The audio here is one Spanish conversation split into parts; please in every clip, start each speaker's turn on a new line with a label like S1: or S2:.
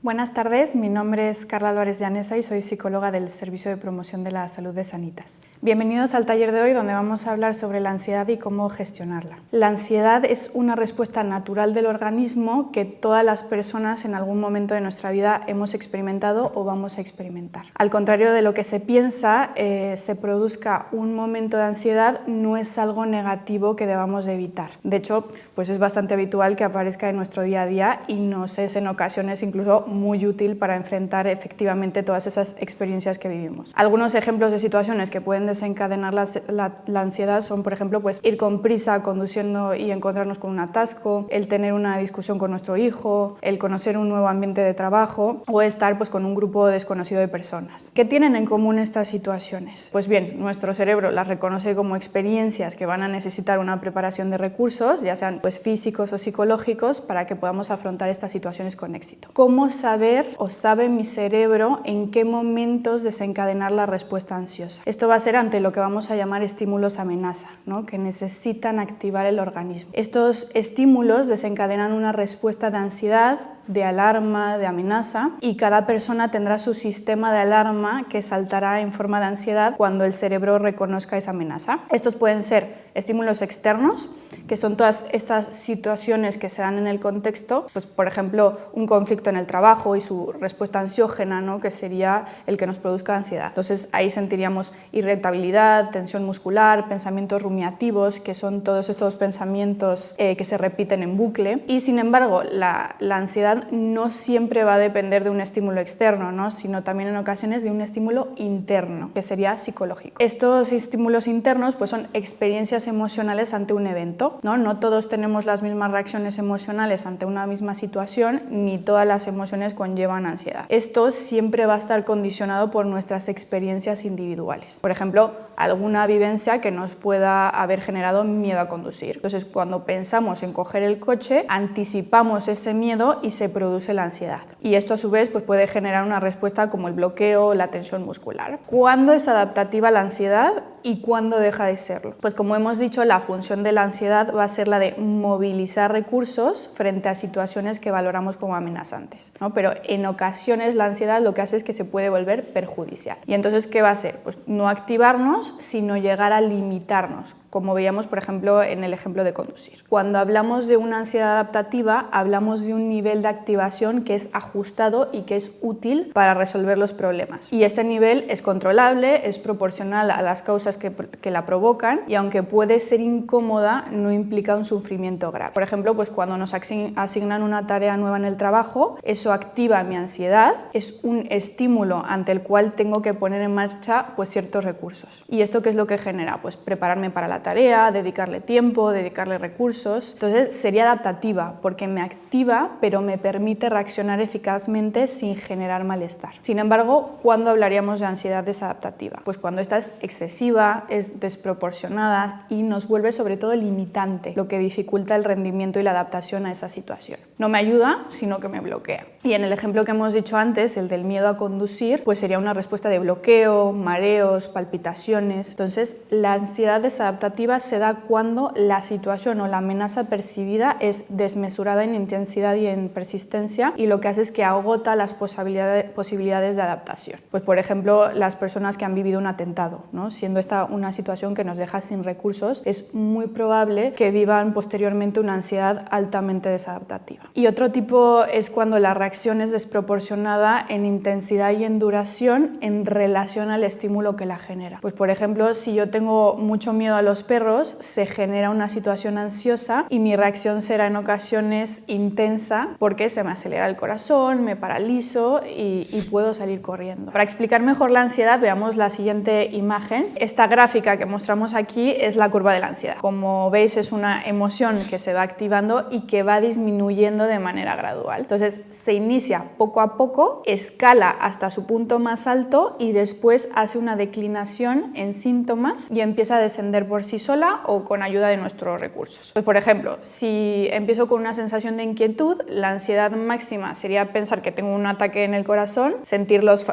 S1: Buenas tardes, mi nombre es Carla Álvarez Llanesa y soy psicóloga del Servicio de Promoción de la Salud de Sanitas. Bienvenidos al taller de hoy donde vamos a hablar sobre la ansiedad y cómo gestionarla. La ansiedad es una respuesta natural del organismo que todas las personas en algún momento de nuestra vida hemos experimentado o vamos a experimentar. Al contrario de lo que se piensa, se produzca un momento de ansiedad no es algo negativo que debamos de evitar. De hecho, pues es bastante habitual que aparezca en nuestro día a día y nos es en ocasiones incluso muy útil para enfrentar efectivamente todas esas experiencias que vivimos. Algunos ejemplos de situaciones que pueden desencadenar la ansiedad son, por ejemplo, pues ir con prisa conduciendo y encontrarnos con un atasco, el tener una discusión con nuestro hijo, el conocer un nuevo ambiente de trabajo o estar pues con un grupo desconocido de personas. ¿Qué tienen en común estas situaciones? Pues bien, nuestro cerebro las reconoce como experiencias que van a necesitar una preparación de recursos, ya sean pues físicos o psicológicos, para que podamos afrontar estas situaciones con éxito. ¿Cómo saber o sabe mi cerebro en qué momentos desencadenar la respuesta ansiosa? Esto va a ser ante lo que vamos a llamar estímulos amenaza, ¿no? Que necesitan activar el organismo. Estos estímulos desencadenan una respuesta de ansiedad, de alarma, de amenaza, y cada persona tendrá su sistema de alarma que saltará en forma de ansiedad cuando el cerebro reconozca esa amenaza. Estos pueden ser estímulos externos, que son todas estas situaciones que se dan en el contexto, pues por ejemplo un conflicto en el trabajo y su respuesta ansiógena, ¿no? Que sería el que nos produzca ansiedad. Entonces ahí sentiríamos irritabilidad, tensión muscular, pensamientos rumiativos, que son todos estos pensamientos que se repiten en bucle. Y sin embargo la ansiedad no siempre va a depender de un estímulo externo, ¿no? Sino también en ocasiones de un estímulo interno, que sería psicológico. Estos estímulos internos pues son experiencias emocionales ante un evento, ¿no? No todos tenemos las mismas reacciones emocionales ante una misma situación, ni todas las emociones conllevan ansiedad. Esto siempre va a estar condicionado por nuestras experiencias individuales. Por ejemplo, alguna vivencia que nos pueda haber generado miedo a conducir. Entonces, cuando pensamos en coger el coche, anticipamos ese miedo y se produce la ansiedad. Y esto a su vez pues puede generar una respuesta como el bloqueo o la tensión muscular. ¿Cuándo es adaptativa la ansiedad y cuándo deja de serlo? Pues como hemos dicho, la función de la ansiedad va a ser la de movilizar recursos frente a situaciones que valoramos como amenazantes, ¿no? Pero en ocasiones la ansiedad lo que hace es que se puede volver perjudicial. Y entonces, ¿qué va a ser? Pues no activarnos, sino llegar a limitarnos, como veíamos, por ejemplo, en el ejemplo de conducir. Cuando hablamos de una ansiedad adaptativa, hablamos de un nivel de activación que es ajustado y que es útil para resolver los problemas. Y este nivel es controlable, es proporcional a las causas que la provocan, y aunque puede ser incómoda, no implica un sufrimiento grave. Por ejemplo, pues cuando nos asignan una tarea nueva en el trabajo, eso activa mi ansiedad, es un estímulo ante el cual tengo que poner en marcha pues ciertos recursos. ¿Y esto qué es lo que genera? Pues prepararme para la tarea, dedicarle tiempo, dedicarle recursos. Entonces sería adaptativa porque me activa, pero me permite reaccionar eficazmente sin generar malestar. Sin embargo, ¿cuándo hablaríamos de ansiedad desadaptativa? Pues cuando esta es excesiva, es desproporcionada y nos vuelve sobre todo limitante, lo que dificulta el rendimiento y la adaptación a esa situación. No me ayuda, sino que me bloquea. Y en el ejemplo que hemos dicho antes, el del miedo a conducir, pues sería una respuesta de bloqueo, mareos, palpitaciones. Entonces, la ansiedad desadaptativa se da cuando la situación o la amenaza percibida es desmesurada en intensidad y en persistencia, y lo que hace es que agota las posibilidades de adaptación. Pues por ejemplo, las personas que han vivido un atentado, ¿no? Siendo esta una situación que nos deja sin recursos, es muy probable que vivan posteriormente una ansiedad altamente desadaptativa. Y otro tipo es cuando la reacción es desproporcionada en intensidad y en duración en relación al estímulo que la genera. Pues por ejemplo, si yo tengo mucho miedo a los perros, se genera una situación ansiosa y mi reacción será en ocasiones intensa porque se me acelera el corazón, me paralizo y puedo salir corriendo. Para explicar mejor la ansiedad, veamos la siguiente imagen. Esta gráfica que mostramos aquí es la curva de la ansiedad. Como veis, es una emoción que se va activando y que va disminuyendo de manera gradual. Entonces, se inicia poco a poco, escala hasta su punto más alto y después hace una declinación en síntomas y empieza a descender por sí sola o con ayuda de nuestros recursos. Pues, por ejemplo, si empiezo con una sensación de inquietud, la ansiedad máxima sería pensar que tengo un ataque en el corazón, sentir los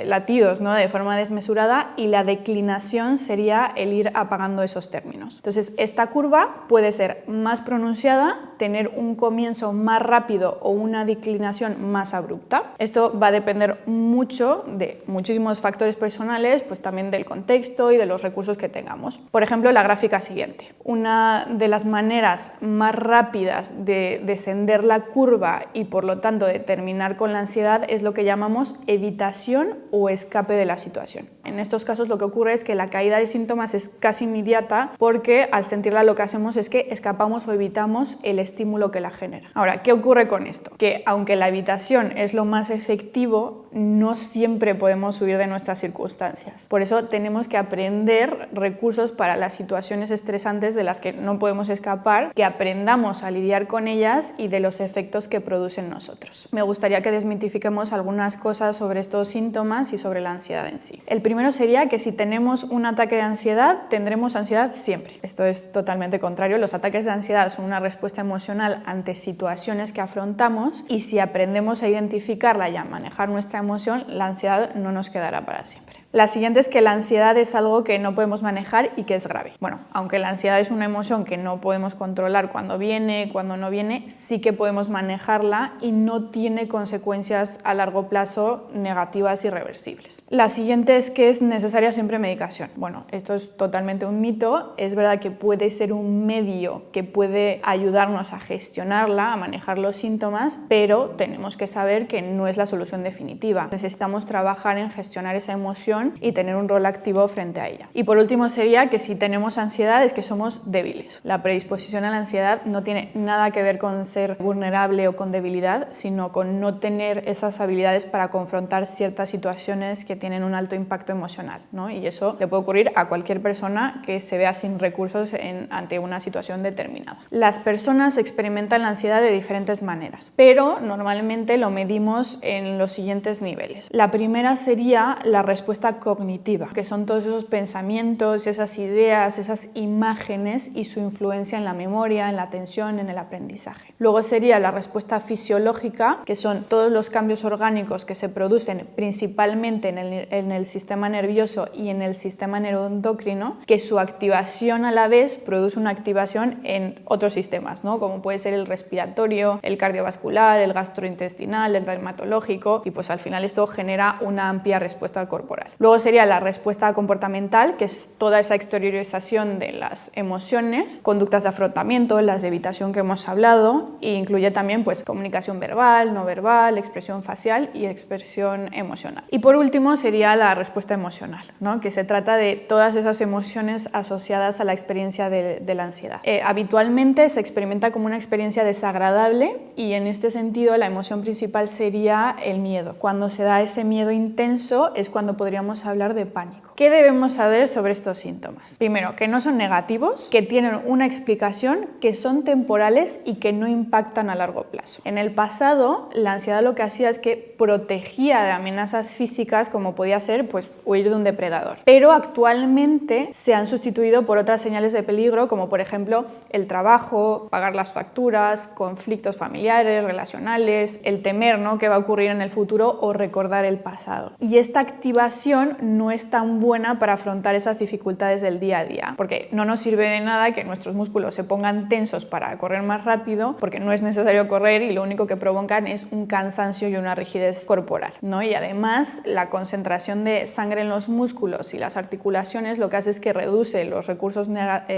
S1: latidos, ¿no? De forma desmesurada, y la declinación sería el ir apagando esos términos. Entonces, esta curva puede ser más pronunciada, tener un comienzo más rápido o una declinación más abrupta. Esto va a depender mucho de muchísimos factores personales, pues también del contexto y de los recursos que tengamos. Por ejemplo, la gráfica siguiente. Una de las maneras más rápidas de descender la curva y por lo tanto de terminar con la ansiedad es lo que llamamos evitación o escape de la situación. En estos casos lo que ocurre es que la caída de síntomas es casi inmediata porque al sentirla lo que hacemos es que escapamos o evitamos el estímulo que la genera. Ahora, ¿qué ocurre con esto? Que aunque la evitación es lo más efectivo, no siempre podemos huir de nuestras circunstancias. Por eso tenemos que aprender recursos para las situaciones estresantes de las que no podemos escapar, que aprendamos a lidiar con ellas y de los efectos que producen nosotros. Me gustaría que desmitifiquemos algunas cosas sobre estos síntomas y sobre la ansiedad en sí. El primero sería que si tenemos un ataque de ansiedad, tendremos ansiedad siempre. Esto es totalmente contrario. Los ataques de ansiedad son una respuesta emocional ante situaciones que afrontamos y si aprendemos a identificarla y a manejar nuestra emoción, la ansiedad no nos quedará para siempre. La siguiente es que la ansiedad es algo que no podemos manejar y que es grave. Bueno, aunque la ansiedad es una emoción que no podemos controlar cuando viene, cuando no viene, sí que podemos manejarla y no tiene consecuencias a largo plazo negativas irreversibles. La siguiente es que es necesaria siempre medicación. Bueno, esto es totalmente un mito. Es verdad que puede ser un medio que puede ayudarnos a gestionarla, a manejar los síntomas, pero tenemos que saber que no es la solución definitiva. Necesitamos trabajar en gestionar esa emoción y tener un rol activo frente a ella. Y por último sería que si tenemos ansiedad es que somos débiles. La predisposición a la ansiedad no tiene nada que ver con ser vulnerable o con debilidad, sino con no tener esas habilidades para confrontar ciertas situaciones que tienen un alto impacto emocional, ¿no? Y eso le puede ocurrir a cualquier persona que se vea sin recursos ante una situación determinada. Las personas experimentan la ansiedad de diferentes maneras, pero normalmente lo medimos en los siguientes niveles. La primera sería la respuesta cognitiva, que son todos esos pensamientos, esas ideas, esas imágenes y su influencia en la memoria, en la atención, en el aprendizaje. Luego sería la respuesta fisiológica, que son todos los cambios orgánicos que se producen principalmente en el sistema nervioso y en el sistema neuroendocrino, que su activación a la vez produce una activación en otros sistemas, ¿no? Como puede ser el respiratorio, el cardiovascular, el gastrointestinal, el dermatológico, y pues al final esto genera una amplia respuesta corporal. Luego sería la respuesta comportamental, que es toda esa exteriorización de las emociones, conductas de afrontamiento, las de evitación que hemos hablado, e incluye también pues comunicación verbal, no verbal, expresión facial y expresión emocional. Y por último sería la respuesta emocional, ¿no? Que se trata de todas esas emociones asociadas a la experiencia de la ansiedad. Habitualmente se experimenta como una experiencia desagradable y en este sentido la emoción principal sería el miedo. Cuando se da ese miedo intenso es cuando podríamos hablar de pánico. ¿Qué debemos saber sobre estos síntomas? Primero, que no son negativos, que tienen una explicación, que son temporales y que no impactan a largo plazo. En el pasado, la ansiedad lo que hacía es que protegía de amenazas físicas como podía ser pues, huir de un depredador. Pero actualmente se han sustituido por otras señales de peligro como por ejemplo el trabajo, pagar las facturas, conflictos familiares, relacionales, el temer, ¿no?, qué va a ocurrir en el futuro o recordar el pasado. Y esta activación no es tan buena para afrontar esas dificultades del día a día, porque no nos sirve de nada que nuestros músculos se pongan tensos para correr más rápido, porque no es necesario correr y lo único que provocan es un cansancio y una rigidez corporal, ¿no? Y además la concentración de sangre en los músculos y las articulaciones lo que hace es que reduce los recursos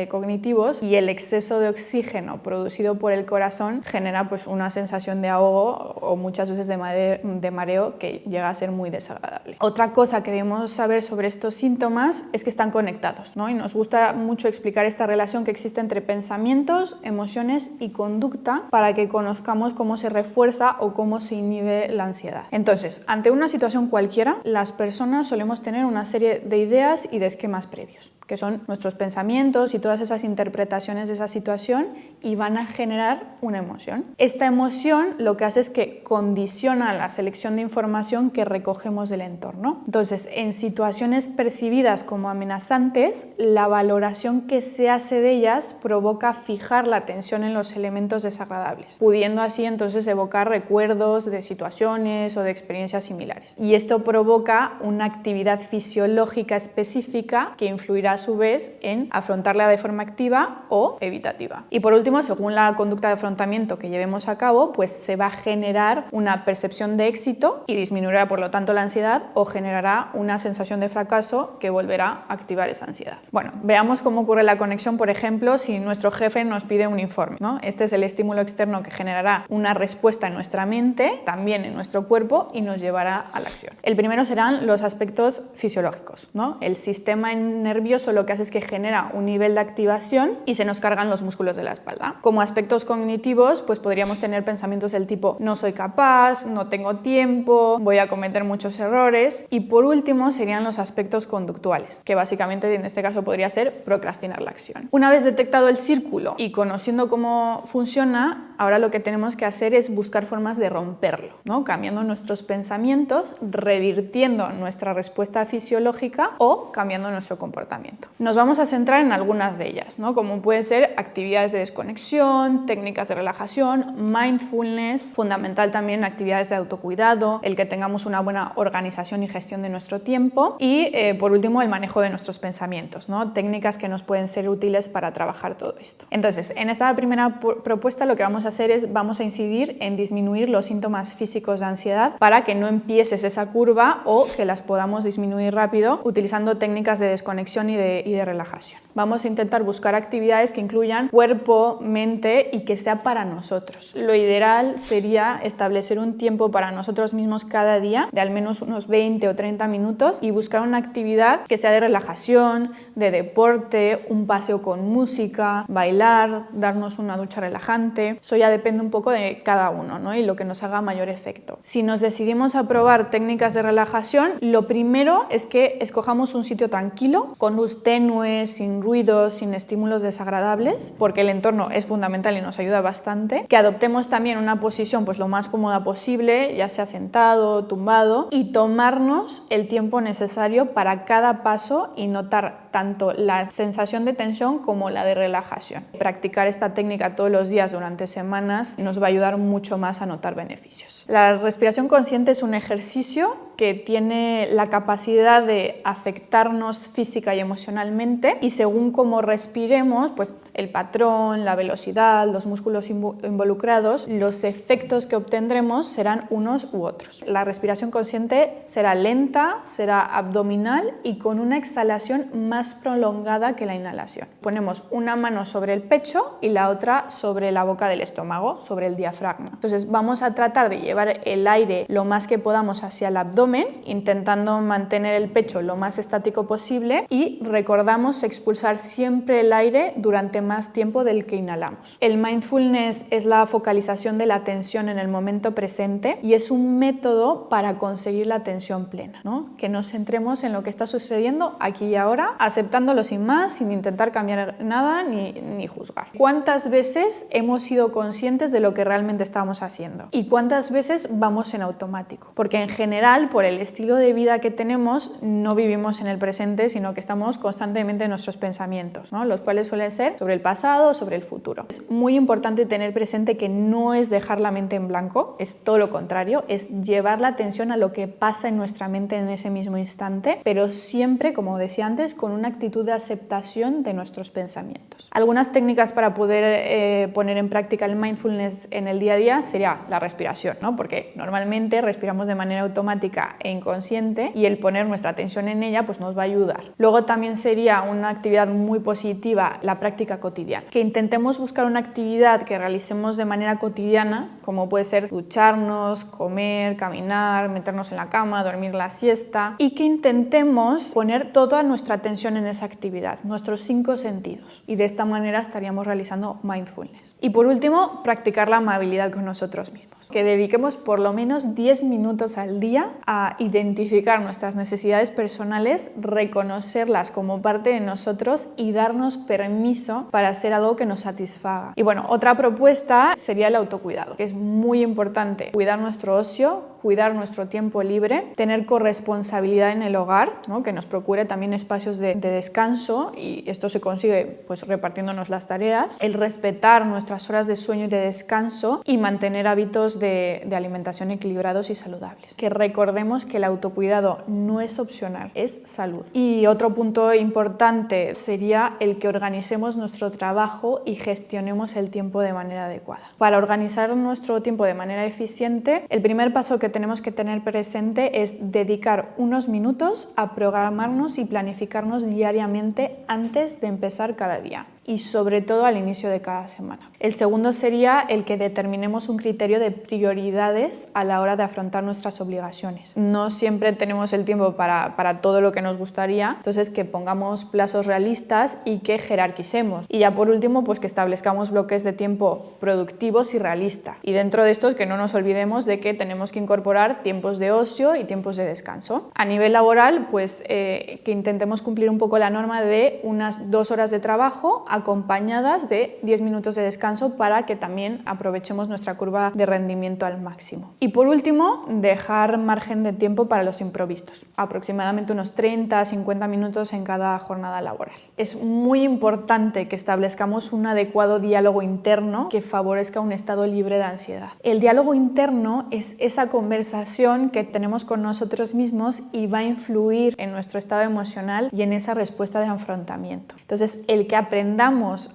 S1: cognitivos y el exceso de oxígeno producido por el corazón genera pues una sensación de ahogo o muchas veces de mareo que llega a ser muy desagradable. Otra cosa que debemos saber sobre estos síntomas es que están conectados, ¿no? Y nos gusta mucho explicar esta relación que existe entre pensamientos, emociones y conducta para que conozcamos cómo se refuerza o cómo se inhibe la ansiedad. Entonces, ante una situación cualquiera, las personas solemos tener una serie de ideas y de esquemas previos, que son nuestros pensamientos y todas esas interpretaciones de esa situación y van a generar una emoción. Esta emoción lo que hace es que condiciona la selección de información que recogemos del entorno. Entonces, en situaciones percibidas como amenazantes, la valoración que se hace de ellas provoca fijar la atención en los elementos desagradables, pudiendo así entonces evocar recuerdos de situaciones o de experiencias similares. Y esto provoca una actividad fisiológica específica que influirá influirá a su vez en afrontarla de forma activa o evitativa. Y por último, según la conducta de afrontamiento que llevemos a cabo, pues se va a generar una percepción de éxito y disminuirá por lo tanto la ansiedad, o generará una sensación de fracaso que volverá a activar esa ansiedad. Bueno, veamos cómo ocurre la conexión, por ejemplo, si nuestro jefe nos pide un informe, ¿no? Este es el estímulo externo que generará una respuesta en nuestra mente, también en nuestro cuerpo, y nos llevará a la acción. El primero serán los aspectos fisiológicos, ¿no? El sistema nervioso lo que hace es que genera un nivel de activación y se nos cargan los músculos de la espalda. Como aspectos cognitivos, pues podríamos tener pensamientos del tipo no soy capaz, no tengo tiempo, voy a cometer muchos errores. Y por último serían los aspectos conductuales, que básicamente en este caso podría ser procrastinar la acción. Una vez detectado el círculo y conociendo cómo funciona, ahora lo que tenemos que hacer es buscar formas de romperlo, ¿no? Cambiando nuestros pensamientos, revirtiendo nuestra respuesta fisiológica o cambiando nuestro comportamiento. Nos vamos a centrar en algunas de ellas, ¿no? Como pueden ser actividades de desconexión, técnicas de relajación, mindfulness, fundamental también actividades de autocuidado, el que tengamos una buena organización y gestión de nuestro tiempo y por último el manejo de nuestros pensamientos, ¿no? Técnicas que nos pueden ser útiles para trabajar todo esto. Entonces, en esta primera propuesta lo que vamos a hacer es vamos a incidir en disminuir los síntomas físicos de ansiedad para que no empieces esa curva o que las podamos disminuir rápido utilizando técnicas de desconexión y de relajación. Vamos a intentar buscar actividades que incluyan cuerpo, mente y que sea para nosotros. Lo ideal sería establecer un tiempo para nosotros mismos cada día de al menos unos 20 o 30 minutos y buscar una actividad que sea de relajación, de deporte, un paseo con música, bailar, darnos una ducha relajante. Eso ya depende un poco de cada uno, ¿no? Y lo que nos haga mayor efecto. Si nos decidimos a probar técnicas de relajación, lo primero es que escojamos un sitio tranquilo, con luz tenue, sin ruidos, sin estímulos desagradables, porque el entorno es fundamental y nos ayuda bastante. Que adoptemos también una posición pues lo más cómoda posible, ya sea sentado, tumbado, y tomarnos el tiempo necesario para cada paso y notar tanto la sensación de tensión como la de relajación. Practicar esta técnica todos los días durante semanas nos va a ayudar mucho más a notar beneficios. La respiración consciente es un ejercicio que tiene la capacidad de afectarnos física y emocionalmente, y según cómo respiremos, pues el patrón, la velocidad, los músculos involucrados, los efectos que obtendremos serán unos u otros. La respiración consciente será lenta, será abdominal y con una exhalación más prolongada que la inhalación. Ponemos una mano sobre el pecho y la otra sobre la boca del estómago, sobre el diafragma. Entonces vamos a tratar de llevar el aire lo más que podamos hacia el abdomen, intentando mantener el pecho lo más estático posible, y recordamos expulsar siempre el aire durante más tiempo del que inhalamos. El mindfulness es la focalización de la atención en el momento presente y es un método para conseguir la atención plena, ¿no? Que nos centremos en lo que está sucediendo aquí y ahora, aceptándolo sin más, sin intentar cambiar nada ni juzgar. ¿Cuántas veces hemos sido conscientes de lo que realmente estamos haciendo? ¿Y cuántas veces vamos en automático? Porque en general, por el estilo de vida que tenemos, no vivimos en el presente, sino que estamos constantemente en nuestros pensamientos, ¿no? Los cuales suelen ser sobre el pasado, sobre el futuro. Es muy importante tener presente que no es dejar la mente en blanco, es todo lo contrario, es llevar la atención a lo que pasa en nuestra mente en ese mismo instante, pero siempre, como decía antes, con una actitud de aceptación de nuestros pensamientos. Algunas técnicas para poder poner en práctica el mindfulness en el día a día sería la respiración, ¿no? Porque normalmente respiramos de manera automática e inconsciente y el poner nuestra atención en ella pues nos va a ayudar. Luego también sería una actividad muy positiva la práctica cotidiana, que intentemos buscar una actividad que realicemos de manera cotidiana, como puede ser ducharnos, comer, caminar, meternos en la cama, dormir la siesta, y que intentemos poner toda nuestra atención en esa actividad, nuestros 5 sentidos, y de esta manera estaríamos realizando mindfulness. Y por último, practicar la amabilidad con nosotros mismos, que dediquemos por lo menos 10 minutos al día a identificar nuestras necesidades personales, reconocerlas como parte de nosotros y darnos permiso para hacer algo que nos satisfaga. Y bueno, otra propuesta sería el autocuidado, que es muy importante cuidar nuestro ocio, cuidar nuestro tiempo libre, tener corresponsabilidad en el hogar, ¿no? Que nos procure también espacios de descanso, y esto se consigue pues repartiéndonos las tareas, el respetar nuestras horas de sueño y de descanso y mantener hábitos de alimentación equilibrados y saludables. Que recordemos que el autocuidado no es opcional, es salud. Y otro punto importante sería el que organicemos nuestro trabajo y gestionemos el tiempo de manera adecuada. Para organizar nuestro tiempo de manera eficiente, el primer paso que tenemos que tener presente es dedicar unos minutos a programarnos y planificarnos diariamente antes de empezar cada día, y sobre todo al inicio de cada semana. El segundo sería el que determinemos un criterio de prioridades a la hora de afrontar nuestras obligaciones. No siempre tenemos el tiempo para todo lo que nos gustaría, entonces que pongamos plazos realistas y que jerarquicemos. Y ya por último, pues que establezcamos bloques de tiempo productivos y realistas. Y dentro de estos, que no nos olvidemos de que tenemos que incorporar tiempos de ocio y tiempos de descanso. A nivel laboral, pues que intentemos cumplir un poco la norma de unas 2 horas de trabajo acompañadas de 10 minutos de descanso para que también aprovechemos nuestra curva de rendimiento al máximo. Y por último, dejar margen de tiempo para los imprevistos, aproximadamente unos 30-50 minutos en cada jornada laboral. Es muy importante que establezcamos un adecuado diálogo interno que favorezca un estado libre de ansiedad. El diálogo interno es esa conversación que tenemos con nosotros mismos y va a influir en nuestro estado emocional y en esa respuesta de afrontamiento. Entonces, el que aprendamos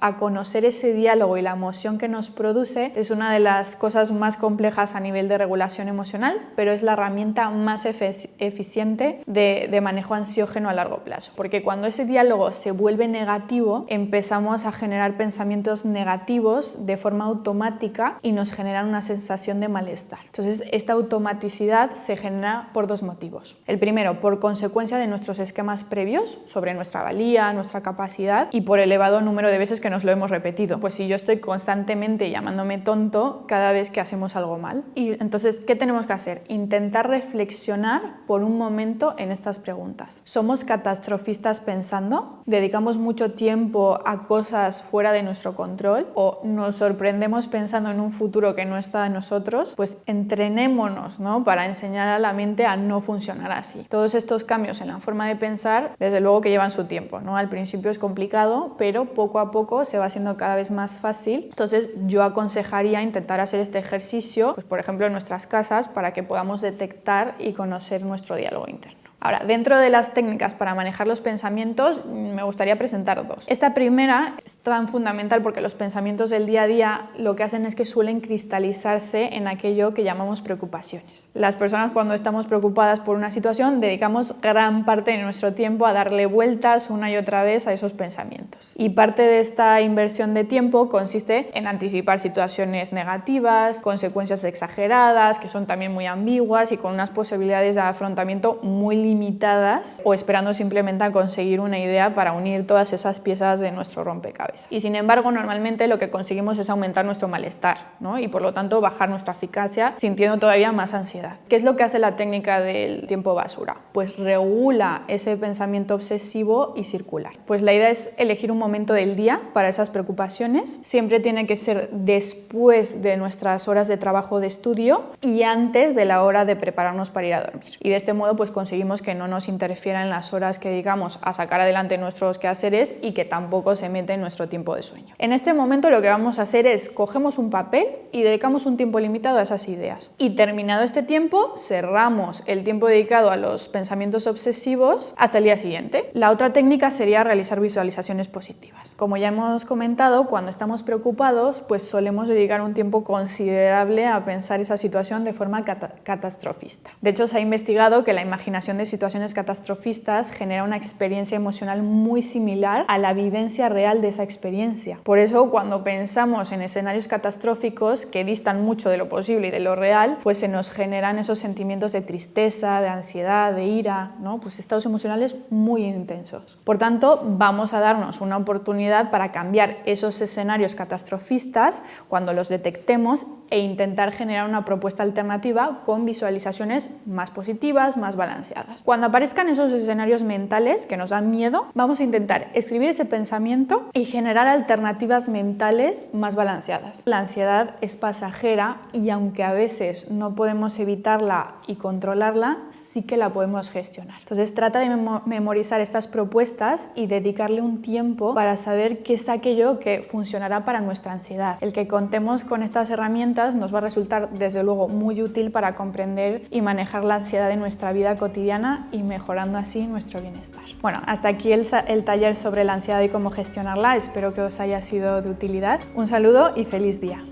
S1: a conocer ese diálogo y la emoción que nos produce es una de las cosas más complejas a nivel de regulación emocional, pero es la herramienta más eficiente de manejo ansiógeno a largo plazo. Porque cuando ese diálogo se vuelve negativo, empezamos a generar pensamientos negativos de forma automática y nos generan una sensación de malestar. Entonces, esta automaticidad se genera por 2 motivos. El primero, por consecuencia de nuestros esquemas previos sobre nuestra valía, nuestra capacidad, y por elevado número de veces que nos lo hemos repetido. Pues si yo estoy constantemente llamándome tonto cada vez que hacemos algo mal. Y entonces, ¿qué tenemos que hacer? Intentar reflexionar por un momento en estas preguntas. ¿Somos catastrofistas pensando? ¿Dedicamos mucho tiempo a cosas fuera de nuestro control? ¿O nos sorprendemos pensando en un futuro que no está en nosotros? Pues entrenémonos, ¿no? Para enseñar a la mente a no funcionar así. Todos estos cambios en la forma de pensar, desde luego que llevan su tiempo, ¿no? Al principio es complicado, pero poco a poco se va haciendo cada vez más fácil. Entonces yo aconsejaría intentar hacer este ejercicio, pues por ejemplo en nuestras casas, para que podamos detectar y conocer nuestro diálogo interno. Ahora, dentro de las técnicas para manejar los pensamientos, me gustaría presentar 2. Esta primera es tan fundamental porque los pensamientos del día a día lo que hacen es que suelen cristalizarse en aquello que llamamos preocupaciones. Las personas, cuando estamos preocupadas por una situación, dedicamos gran parte de nuestro tiempo a darle vueltas una y otra vez a esos pensamientos. Y parte de esta inversión de tiempo consiste en anticipar situaciones negativas, consecuencias exageradas, que son también muy ambiguas y con unas posibilidades de afrontamiento muy limitadas, o esperando simplemente a conseguir una idea para unir todas esas piezas de nuestro rompecabezas. Y sin embargo, normalmente lo que conseguimos es aumentar nuestro malestar, ¿no? Y por lo tanto bajar nuestra eficacia, sintiendo todavía más ansiedad. ¿Qué es lo que hace la técnica del tiempo basura? Pues regula ese pensamiento obsesivo y circular. Pues la idea es elegir un momento del día para esas preocupaciones. Siempre tiene que ser después de nuestras horas de trabajo o de estudio y antes de la hora de prepararnos para ir a dormir. Y de este modo pues conseguimos que no nos interfiera en las horas que dedicamos a sacar adelante nuestros quehaceres y que tampoco se mete en nuestro tiempo de sueño. En este momento lo que vamos a hacer es cogemos un papel y dedicamos un tiempo limitado a esas ideas. Y terminado este tiempo, cerramos el tiempo dedicado a los pensamientos obsesivos hasta el día siguiente. La otra técnica sería realizar visualizaciones positivas. Como ya hemos comentado, cuando estamos preocupados, pues solemos dedicar un tiempo considerable a pensar esa situación de forma catastrofista. De hecho, se ha investigado que la imaginación de situaciones catastrofistas genera una experiencia emocional muy similar a la vivencia real de esa experiencia. Por eso, cuando pensamos en escenarios catastróficos que distan mucho de lo posible y de lo real, pues se nos generan esos sentimientos de tristeza, de ansiedad, de ira, ¿no? Pues estados emocionales muy intensos. Por tanto, vamos a darnos una oportunidad para cambiar esos escenarios catastrofistas cuando los detectemos e intentar generar una propuesta alternativa con visualizaciones más positivas, más balanceadas. pensamientos. Cuando aparezcan esos escenarios mentales que nos dan miedo, vamos a intentar escribir ese pensamiento y generar alternativas mentales más balanceadas. La ansiedad es pasajera y aunque a veces no podemos evitarla y controlarla, sí que la podemos gestionar. Entonces trata de memorizar estas propuestas y dedicarle un tiempo para saber qué es aquello que funcionará para nuestra ansiedad. El que contemos con estas herramientas nos va a resultar desde luego muy útil para comprender y manejar la ansiedad en nuestra vida cotidiana y mejorando así nuestro bienestar. Bueno, hasta aquí el taller sobre la ansiedad y cómo gestionarla. Espero que os haya sido de utilidad. Un saludo y feliz día.